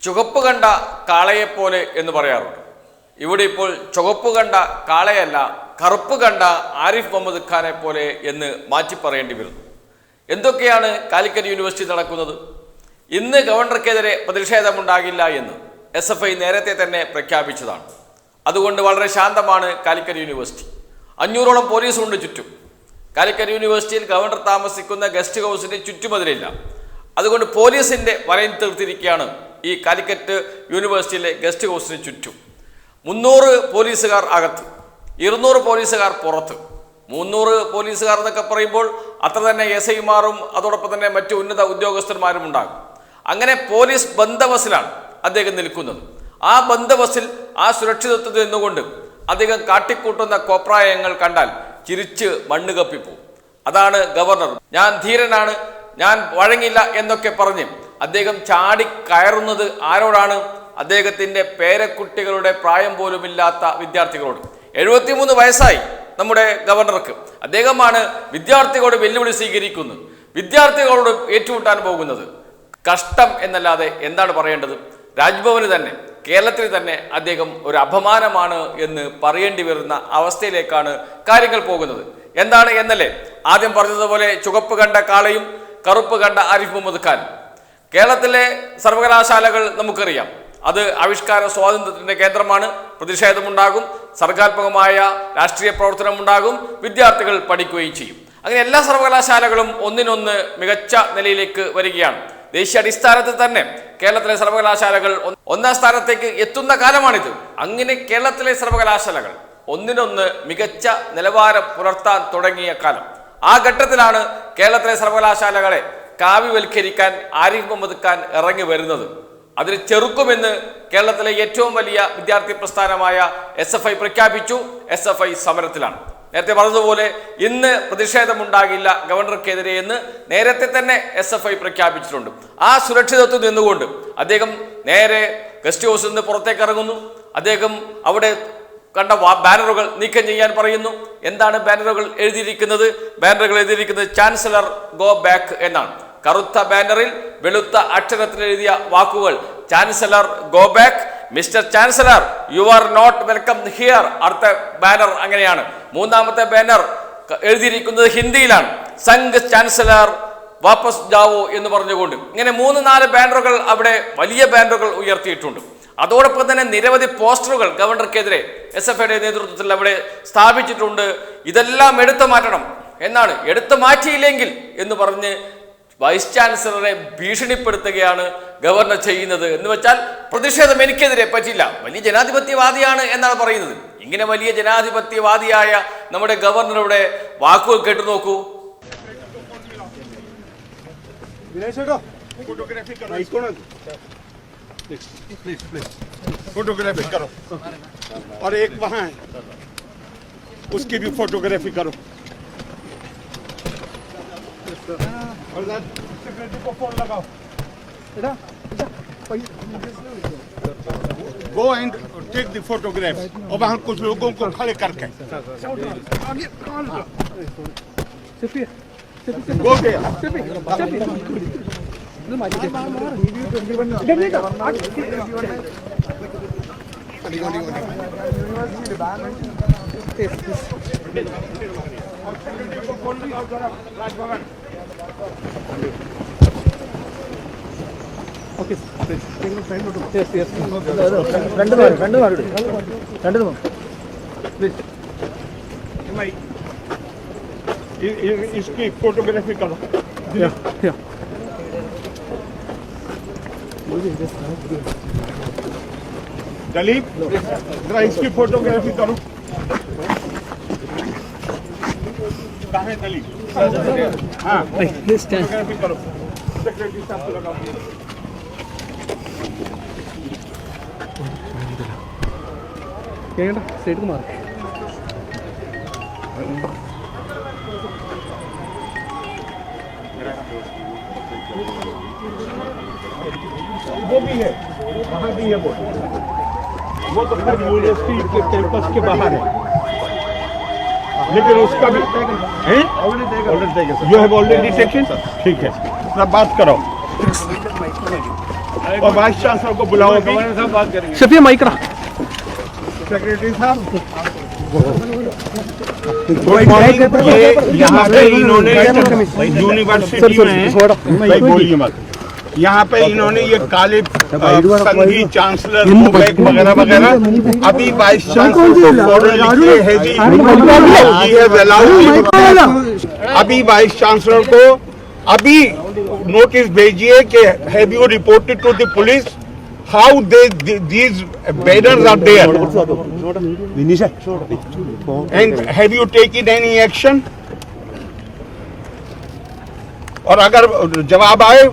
ചുവപ്പ് കണ്ട കാളയെപ്പോലെ എന്ന് പറയാറുണ്ട്. ഇവിടെ ഇപ്പോൾ ചുവപ്പ് കണ്ട കാളയല്ല, കറുപ്പ് കണ്ട ആരിഫ് മുഹമ്മദ് ഖാനെ പോലെ എന്ന് മാറ്റി പറയേണ്ടി വരുന്നു. എന്തൊക്കെയാണ് കാലിക്കറ്റ് യൂണിവേഴ്സിറ്റി നടക്കുന്നത്? ഇന്ന് ഗവർണർക്കെതിരെ പ്രതിഷേധമുണ്ടാകില്ല എന്ന് SFI നേരത്തെ തന്നെ പ്രഖ്യാപിച്ചതാണ്. അതുകൊണ്ട് വളരെ ശാന്തമാണ് കാലിക്കറ്റ് യൂണിവേഴ്സിറ്റി. 500ഓളം പോലീസുണ്ട് ചുറ്റും. കാലിക്കറ്റ് യൂണിവേഴ്സിറ്റിയിൽ ഗവർണർ താമസിക്കുന്ന ഗസ്റ്റ് ഹൗസിന് ചുറ്റുമതിലില്ല. അതുകൊണ്ട് പോലീസിന്റെ വലയം തീർത്തിരിക്കുകയാണ് ഈ കാലിക്കറ്റ് യൂണിവേഴ്സിറ്റിയിലെ ഗസ്റ്റ് ഹൗസിന് ചുറ്റും. 300 പോലീസുകാർ അകത്ത്, 200 പോലീസുകാർ പുറത്ത്. 300 പോലീസുകാർ എന്നൊക്കെ പറയുമ്പോൾ അത്ര തന്നെ SIമാരും അതോടൊപ്പം തന്നെ മറ്റു ഉന്നത ഉദ്യോഗസ്ഥന്മാരും ഉണ്ടാകും. അങ്ങനെ പോലീസ് ബന്ദോബസ്തിലാണ് അദ്ദേഹം നിൽക്കുന്നത്. ആ ബന്ദോബസ്തിൽ ആ സുരക്ഷിതത്വത്തിൽ നിന്നുകൊണ്ട് അദ്ദേഹം കാട്ടിക്കൂട്ടുന്ന കോപ്രായങ്ങൾ കണ്ടാൽ ചിരിച്ച് മണ്ണ് കപ്പിപ്പോവും. അതാണ് ഗവർണർ. ഞാൻ ധീരനാണ്, ഞാൻ വഴങ്ങില്ല എന്നൊക്കെ പറഞ്ഞ് അദ്ദേഹം ചാടി കയറുന്നത് ആരോടാണ്? അദ്ദേഹത്തിൻ്റെ പേരക്കുട്ടികളുടെ പ്രായം പോലുമില്ലാത്ത വിദ്യാർത്ഥികളോട്. 73 വയസ്സായി നമ്മുടെ ഗവർണർക്ക്. അദ്ദേഹമാണ് വിദ്യാർത്ഥികളോട് വെല്ലുവിളി സ്വീകരിക്കുന്നത്, വിദ്യാർത്ഥികളോട് ഏറ്റുമുട്ടാൻ പോകുന്നത്. കഷ്ടം എന്നല്ലാതെ എന്താണ് പറയേണ്ടത്? രാജ്ഭവന് തന്നെ, കേരളത്തിൽ തന്നെ അദ്ദേഹം ഒരു അപമാനമാണ് എന്ന് പറയേണ്ടി വരുന്ന അവസ്ഥയിലേക്കാണ് കാര്യങ്ങൾ പോകുന്നത്. എന്താണ് എന്നല്ലേ ആദ്യം പറഞ്ഞതുപോലെ ചുവപ്പ് കണ്ട കാളയും കറുപ്പ് കണ്ട ആരിഫ് മുഹമ്മദ് ഖാൻ. കേരളത്തിലെ സർവകലാശാലകൾ നമുക്കറിയാം, അത് ആവിഷ്കാര സ്വാതന്ത്ര്യത്തിൻ്റെ കേന്ദ്രമാണ്. പ്രതിഷേധമുണ്ടാകും, സർഗാത്മകമായ രാഷ്ട്രീയ പ്രവർത്തനമുണ്ടാകും, വിദ്യാർത്ഥികൾ പഠിക്കുകയും ചെയ്യും. അങ്ങനെ എല്ലാ സർവകലാശാലകളും ഒന്നിനൊന്ന് മികച്ച നിലയിലേക്ക് വരികയാണ്. ദേശീയ അടിസ്ഥാനത്തിൽ തന്നെ കേരളത്തിലെ സർവകലാശാലകൾ ഒന്നാം സ്ഥാനത്തേക്ക് എത്തുന്ന കാലമാണിത്. അങ്ങനെ കേരളത്തിലെ സർവകലാശാലകൾ ഒന്നിനൊന്ന് മികച്ച നിലവാരം പുലർത്താൻ തുടങ്ങിയ കാലം. ആ ഘട്ടത്തിലാണ് കേരളത്തിലെ സർവകലാശാലകളെ കാവ്യവൽക്കരിക്കാൻ ആരിഫ് മുഹമ്മദ് ഖാൻ ഇറങ്ങി വരുന്നത്. അതിന് ചെറുക്കുമെന്ന് കേരളത്തിലെ ഏറ്റവും വലിയ വിദ്യാർത്ഥി പ്രസ്ഥാനമായ SFI പ്രഖ്യാപിച്ചു. SFI സമരത്തിലാണ്. നേരത്തെ പറഞ്ഞതുപോലെ ഇന്ന് പ്രതിഷേധമുണ്ടാകില്ല ഗവർണർക്കെതിരെ എന്ന് നേരത്തെ തന്നെ SFI പ്രഖ്യാപിച്ചിട്ടുണ്ട്. ആ സുരക്ഷിതത്വം നിന്നുകൊണ്ട് അദ്ദേഹം നേരെ ഗസ്റ്റ് ഹൗസിൽ നിന്ന് പുറത്തേക്ക് ഇറങ്ങുന്നു. അദ്ദേഹം അവിടെ കണ്ട ബാനറുകൾ നീക്കം ചെയ്യാൻ പറയുന്നു. എന്താണ് ബാനറുകൾ എഴുതിയിരിക്കുന്നത്? ബാനറുകൾ എഴുതിയിരിക്കുന്നത് ചാൻസലർ ഗോ ബാക്ക് എന്നാണ്. കറുത്ത ബാനറിൽ വെളുത്ത അക്ഷരത്തിൽ എഴുതിയ വാക്കുകൾ chancellor go back, mister chancellor you are not welcome here. അടുത്ത ബാനർ അങ്ങനെയാണ്. മൂന്നാമത്തെ ബാനർ എഴുതിയിരിക്കുന്നത് ഹിന്ദിയിലാണ്, സംഘ് ചാൻസലർ വാപ്പസ് ജാവോ എന്ന് പറഞ്ഞുകൊണ്ട്. ഇങ്ങനെ 3-4 ബാനറുകൾ അവിടെ വലിയ ബാനറുകൾ ഉയർത്തിയിട്ടുണ്ട്. അതോടൊപ്പം തന്നെ നിരവധി പോസ്റ്ററുകൾ ഗവർണർക്കെതിരെ SFIയുടെ നേതൃത്വത്തിൽ അവിടെ സ്ഥാപിച്ചിട്ടുണ്ട്. ഇതെല്ലാം എടുത്തു മാറ്റണം എന്നാണ്. എടുത്തു മാറ്റിയില്ലെങ്കിൽ എന്ന് പറഞ്ഞ് വൈസ് ചാൻസലറെ ഭീഷണിപ്പെടുത്തുകയാണ് ഗവർണർ ചെയ്യുന്നത്. എന്ന് വെച്ചാൽ പ്രതിഷേധം എനിക്കെതിരെ പറ്റില്ല, വലിയ ജനാധിപത്യവാദിയാണ് എന്നാണ് പറയുന്നത്. ഇങ്ങനെ വലിയ ജനാധിപത്യവാദിയായ നമ്മുടെ ഗവർണറുടെ വാക്കുകൾ കേട്ടു നോക്കൂ. फोटोग्राफी करो और एक वहाँ है उसकी भी फोटोग्राफी करो और सेक्रेटरी को फोन लगाओ. Go and take the photograph और वहाँ कुछ लोगों को खड़े करके गो गया. इसकी फोटोग्राफी करो. दलीप जरा इसकी फोटोग्राफी करो. कहाँ है दलीप? हाँ फोटोग्राफी करो. सेक्रेटरी साहब को लगाओ. सेठ कुमार वो भी है, वहाँ भी है वो तो खैर यूनिवर्सिटी के कैंपस के बाहर है, लेकिन उसका भी यू हैव ऑलरेडी टेकन. ठीक है, बात करो. और वाइस चांसलर को बुलाओ अभी। शफी माइक रहा सेक्रेटरी साहब, ये यहाँ पे इन्होंने यूनिवर्सिटी में बोलिए मत, यहाँ पे इन्होंने ये काले संघी चांसलर वगैरह वगैरह अभी वाइस चांसलर को फॉर्डर लिखिए है जी, अभी वाइस चांसलर को अभी नोटिस भेजिए कि have you reported to the police how these banners are there and have you taken any action? और अगर जवाब आए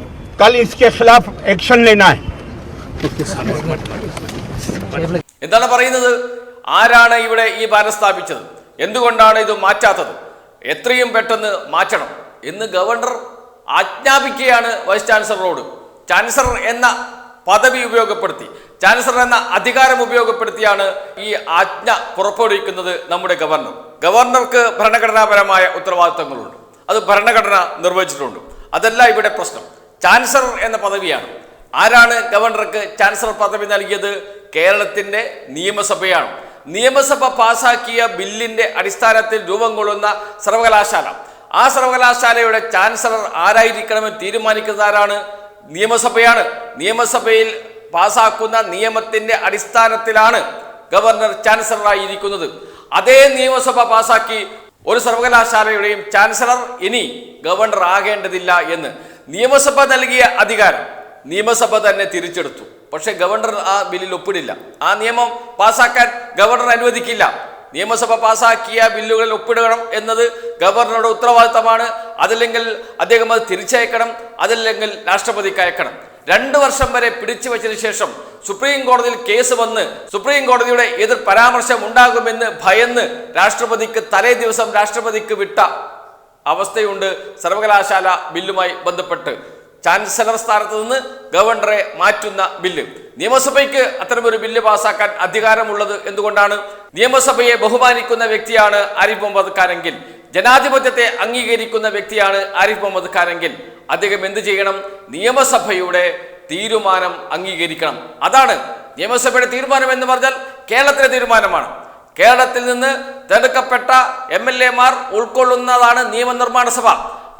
कल इसके खिलाफ एक्शन लेना है। എന്താണ് പറയുന്നത്? ആരാണ് ഇവിടെ ഈ ബാനർ സ്ഥാപിച്ചത്? എന്തുകൊണ്ടാണ് ഇത് മാറ്റാത്തത്? എത്രയും പെട്ടെന്ന് മാറ്റണം എന്ന് ഗവർണർ ആജ്ഞാപിക്കുകയാണ് വൈസ് ചാൻസലറോട്. ചാൻസലർ എന്ന പദവി ഉപയോഗപ്പെടുത്തി, ചാൻസലർ എന്ന അധികാരം ഉപയോഗപ്പെടുത്തിയാണ് ഈ ആജ്ഞ പുറപ്പെടുവിക്കുന്നത് നമ്മുടെ ഗവർണർ. ഗവർണർക്ക് ഭരണഘടനാപരമായ ഉത്തരവാദിത്തങ്ങളുണ്ട്, അത് ഭരണഘടന നിർവചിച്ചിട്ടുണ്ട്. അതല്ല ഇവിടെ പ്രശ്നം. ചാൻസലർ എന്ന പദവിയാണ്. ആരാണ് ഗവർണർക്ക് ചാൻസലർ പദവി നൽകിയത്? കേരളത്തിന്റെ നിയമസഭയാണ്. നിയമസഭ പാസാക്കിയ ബില്ലിന്റെ അടിസ്ഥാനത്തിൽ രൂപം കൊള്ളുന്ന സർവകലാശാല, ആ സർവകലാശാലയുടെ ചാൻസലർ ആരായിരിക്കണമെന്ന് തീരുമാനിക്കുന്നത് ആരാണ്? നിയമസഭയാണ്. നിയമസഭയിൽ പാസാക്കുന്ന നിയമത്തിന്റെ അടിസ്ഥാനത്തിലാണ് ഗവർണർ ചാൻസലറായിരിക്കുന്നത്. അതേ നിയമസഭ പാസാക്കി ഒരു സർവകലാശാലയുടെയും ചാൻസലർ ഇനി ഗവർണർ ആകേണ്ടതില്ല എന്ന് നിയമസഭ നൽകിയ അധികാരം നിയമസഭ തന്നെ തിരിച്ചെടുത്തു. പക്ഷെ ഗവർണർ ആ ബില്ലിൽ ഒപ്പിടില്ല. ആ നിയമം പാസാക്കാൻ ഗവർണർ അനുവദിക്കില്ല. നിയമസഭ പാസാക്കിയ ബില്ലുകളിൽ ഒപ്പിടണം എന്നത് ഗവർണറുടെ ഉത്തരവാദിത്തമാണ്. അതല്ലെങ്കിൽ അദ്ദേഹം അത് തിരിച്ചയക്കണം, അതല്ലെങ്കിൽ രാഷ്ട്രപതിക്ക് അയക്കണം. 2 വർഷം വരെ പിടിച്ചു വച്ചതിന് ശേഷം സുപ്രീം കോടതിയിൽ കേസ് വന്ന് സുപ്രീം കോടതിയുടെ എതിർ പരാമർശം ഉണ്ടാകുമെന്ന് ഭയന്ന് രാഷ്ട്രപതിക്ക് തലേ ദിവസം രാഷ്ട്രപതിക്ക് വിട്ട അവസ്ഥയുണ്ട്. സർവകലാശാല ബില്ലുമായി ബന്ധപ്പെട്ട് ചാൻസലർ സ്ഥാനത്ത് നിന്ന് ഗവർണറെ മാറ്റുന്ന ബില്ല്. നിയമസഭയ്ക്ക് അത്തരമൊരു ബില്ല് പാസാക്കാൻ അധികാരമുള്ളത് എന്തുകൊണ്ടാണ്? നിയമസഭയെ ബഹുമാനിക്കുന്ന വ്യക്തിയാണ് ആരിഫ് മുഹമ്മദ് ഖാനെങ്കിൽ, ജനാധിപത്യത്തെ അംഗീകരിക്കുന്ന വ്യക്തിയാണ് ആരിഫ് മുഹമ്മദ് ഖാനെങ്കിൽ അദ്ദേഹം എന്ത് ചെയ്യണം? നിയമസഭയുടെ തീരുമാനം അംഗീകരിക്കണം. അതാണ് നിയമസഭയുടെ തീരുമാനം എന്ന് പറഞ്ഞാൽ കേരളത്തിലെ തീരുമാനമാണ്. കേരളത്തിൽ നിന്ന് തെരഞ്ഞെടുക്കപ്പെട്ട MLA മാർ ഉൾക്കൊള്ളുന്നതാണ് നിയമനിർമ്മാണ സഭ.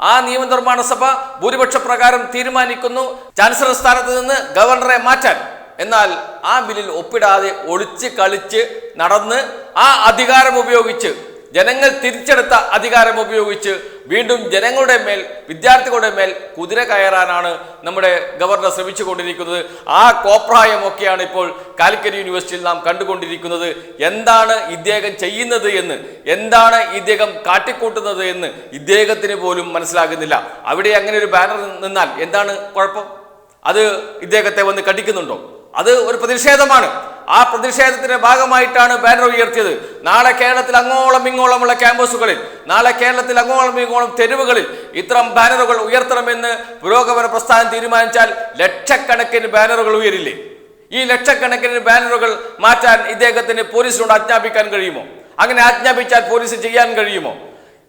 ആ നിയമനിർമ്മാണ സഭ ഭൂരിപക്ഷ പ്രകാരം തീരുമാനിക്കുന്നു ചാൻസലർ സ്ഥാനത്ത് നിന്ന് ഗവർണറെ മാറ്റാൻ. എന്നാൽ ആ ബില്ലിൽ ഒപ്പിടാതെ ഒളിച്ച് കളിച്ച് നടന്ന് ആ അധികാരം ഉപയോഗിച്ച്, ജനങ്ങൾ തിരിച്ചെടുത്ത അധികാരം ഉപയോഗിച്ച് വീണ്ടും ജനങ്ങളുടെ മേൽ, വിദ്യാർത്ഥികളുടെ മേൽ കുതിര കയറാനാണ് നമ്മുടെ ഗവർണർ ശ്രമിച്ചുകൊണ്ടിരിക്കുന്നത്. ആ കോപ്രായമൊക്കെയാണ് ഇപ്പോൾ കാലിക്കറ്റ് യൂണിവേഴ്സിറ്റിയിൽ നാം കണ്ടുകൊണ്ടിരിക്കുന്നത്. എന്താണ് ഇദ്ദേഹം ചെയ്യുന്നത് എന്ന്, എന്താണ് ഇദ്ദേഹം കാട്ടിക്കൂട്ടുന്നത് എന്ന് ഇദ്ദേഹത്തിന് പോലും മനസ്സിലാകുന്നില്ല. അവിടെ അങ്ങനെ ഒരു ബാനർ നിന്നാൽ എന്താണ് കുഴപ്പം? അത് ഇദ്ദേഹത്തെ വന്ന് കടിക്കുന്നുണ്ടോ? അത് ഒരു പ്രതിഷേധമാണ്. ആ പ്രതിഷേധത്തിന്റെ ഭാഗമായിട്ടാണ് ബാനർ ഉയർത്തിയത്. നാളെ കേരളത്തിൽ അങ്ങോളം ഇങ്ങോളമുള്ള ക്യാമ്പസുകളിൽ, നാളെ കേരളത്തിൽ അങ്ങോളം ഇങ്ങോളം തെരുവുകളിൽ ഇത്തരം ബാനറുകൾ ഉയർത്തണമെന്ന് പുരോഗമന പ്രസ്ഥാനം തീരുമാനിച്ചാൽ ലക്ഷക്കണക്കിന് ബാനറുകൾ ഉയരില്ലേ? ഈ ലക്ഷക്കണക്കിന് ബാനറുകൾ മാറ്റാൻ ഇദ്ദേഹത്തിന് പോലീസിനോട് ആജ്ഞാപിക്കാൻ കഴിയുമോ? അങ്ങനെ ആജ്ഞാപിച്ചാൽ പോലീസ് ചെയ്യാൻ കഴിയുമോ?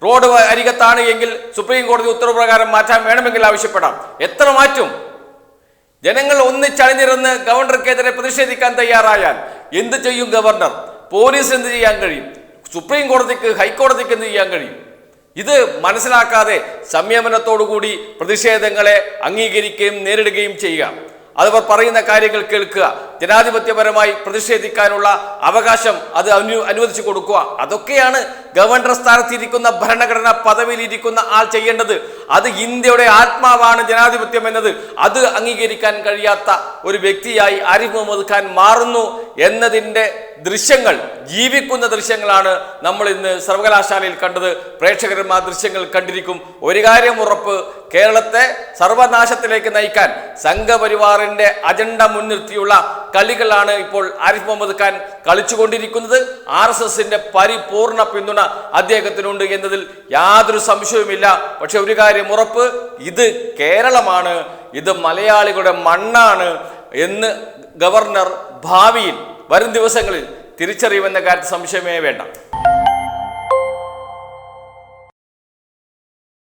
റോഡ് അരികത്താണ് എങ്കിൽ സുപ്രീം കോടതി ഉത്തരവ് പ്രകാരം മാറ്റാൻ വേണമെങ്കിൽ ആവശ്യപ്പെടാം. എത്ര മാറ്റും? ജനങ്ങൾ ഒന്നിച്ചണിഞ്ഞിരുന്ന് ഗവർണർക്കെതിരെ പ്രതിഷേധിക്കാൻ തയ്യാറായാൽ എന്ത് ചെയ്യും ഗവർണർ? പോലീസ് എന്ത് ചെയ്യാൻ കഴിയും? സുപ്രീം കോടതിക്ക്, ഹൈക്കോടതിക്ക് എന്ത് ചെയ്യാൻ കഴിയും? ഇത് മനസ്സിലാക്കാതെ സംയമനത്തോടുകൂടി പ്രതിഷേധങ്ങളെ അംഗീകരിക്കുകയും നേരിടുകയും ചെയ്യുക. അതവർ പറയുന്ന കാര്യങ്ങൾ കേൾക്കുക, ജനാധിപത്യപരമായി പ്രതിഷേധിക്കാനുള്ള അവകാശം അത് അനുവദിച്ചു കൊടുക്കുക. അതൊക്കെയാണ് ഗവർണർ സ്ഥാനത്തിരിക്കുന്ന, ഭരണഘടനാ പദവിയിലിരിക്കുന്ന ആൾ ചെയ്യേണ്ടത്. അത് ഇന്ത്യയുടെ ആത്മാവാണ് ജനാധിപത്യം എന്നത്. അത് അംഗീകരിക്കാൻ കഴിയാത്ത ഒരു വ്യക്തിയായി ആരിഫ് മുഹമ്മദ് ഖാൻ മാറുന്നു എന്നതിൻ്റെ ദൃശ്യങ്ങൾ, ജീവിക്കുന്ന ദൃശ്യങ്ങളാണ് നമ്മൾ ഇന്ന് സർവകലാശാലയിൽ കണ്ടത്. പ്രേക്ഷകരും ആ ദൃശ്യങ്ങൾ കണ്ടിരിക്കും. ഒരു കാര്യം ഉറപ്പ്, കേരളത്തെ സർവനാശത്തിലേക്ക് നയിക്കാൻ സംഘപരിവാറിന്റെ അജണ്ട മുൻനിർത്തിയുള്ള കളികളാണ് ഇപ്പോൾ ആരിഫ് മുഹമ്മദ് ഖാൻ കളിച്ചുകൊണ്ടിരിക്കുന്നത്. RSSന്റെ പരിപൂർണ പിന്തുണ അദ്ദേഹത്തിനുണ്ട് എന്നതിൽ യാതൊരു സംശയവുമില്ല. പക്ഷെ ഒരു കാര്യം ഉറപ്പ്, ഇത് കേരളമാണ്, ഇത് മലയാളികളുടെ മണ്ണാണ് എന്ന് ഗവർണർ ഭാവിയിൽ വരും ദിവസങ്ങളിൽ തിരിച്ചറിയുമെന്ന കാര്യത്തിൽ സംശയമേ വേണ്ട.